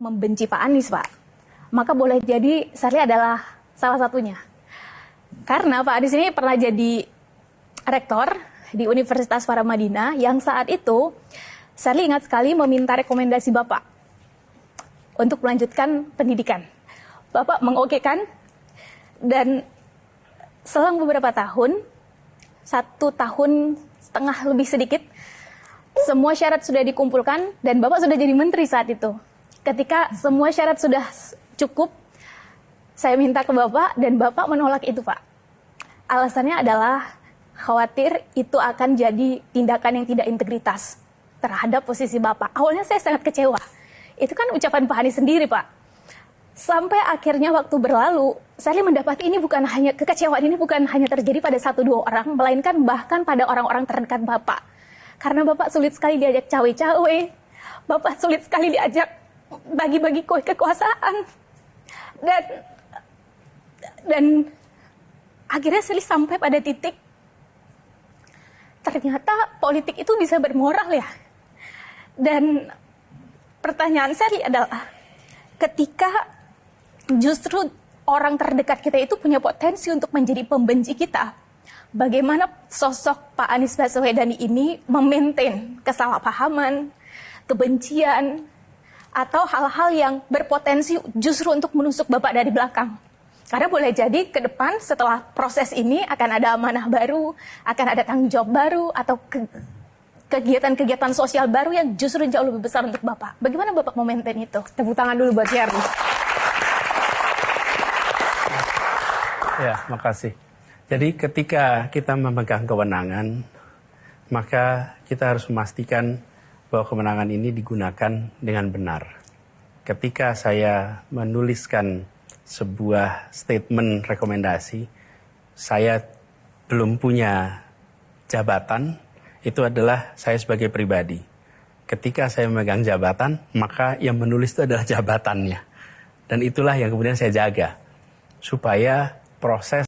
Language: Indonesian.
membenci Pak Anies, Pak, maka boleh jadi Sherly adalah salah satunya. Karena Pak Anies ini pernah jadi rektor di Universitas Paramadina yang saat itu Sherly ingat sekali meminta rekomendasi Bapak untuk melanjutkan pendidikan. Bapak mengokekan dan selang beberapa tahun, 1,5 tahun lebih sedikit, semua syarat sudah dikumpulkan dan Bapak sudah jadi menteri saat itu. Ketika semua syarat sudah cukup, saya minta ke Bapak dan Bapak menolak itu, Pak. Alasannya adalah khawatir itu akan jadi tindakan yang tidak integritas terhadap posisi Bapak. Awalnya saya sangat kecewa. Itu kan ucapan Pak Anies sendiri, Pak. Sampai akhirnya waktu berlalu, saya mendapati ini bukan hanya kekecewaan ini bukan hanya terjadi pada 1-2 orang, melainkan bahkan pada orang-orang terdekat Bapak. Karena Bapak sulit sekali diajak cawe-cawe, Bapak sulit sekali diajak bagi-bagi kue kekuasaan. Dan akhirnya Sherly sampai pada titik ternyata politik itu bisa bermoral ya. Dan pertanyaan Sherly adalah ketika justru orang terdekat kita itu punya potensi untuk menjadi pembenci kita, bagaimana sosok Pak Anies Baswedan ini memaintain kesalahpahaman, kebencian, atau hal-hal yang berpotensi justru untuk menusuk Bapak dari belakang. Karena boleh jadi ke depan setelah proses ini akan ada amanah baru, akan ada tanggung jawab baru, atau kegiatan-kegiatan sosial baru yang justru jauh lebih besar untuk Bapak. Bagaimana Bapak memaintain itu? Tepuk tangan dulu buat Sherly. Ya, makasih. Jadi ketika kita memegang kewenangan, maka kita harus memastikan bahwa kewenangan ini digunakan dengan benar. Ketika saya menuliskan sebuah statement rekomendasi, saya belum punya jabatan, itu adalah saya sebagai pribadi. Ketika saya memegang jabatan, maka yang menulis itu adalah jabatannya. Dan itulah yang kemudian saya jaga, supaya proses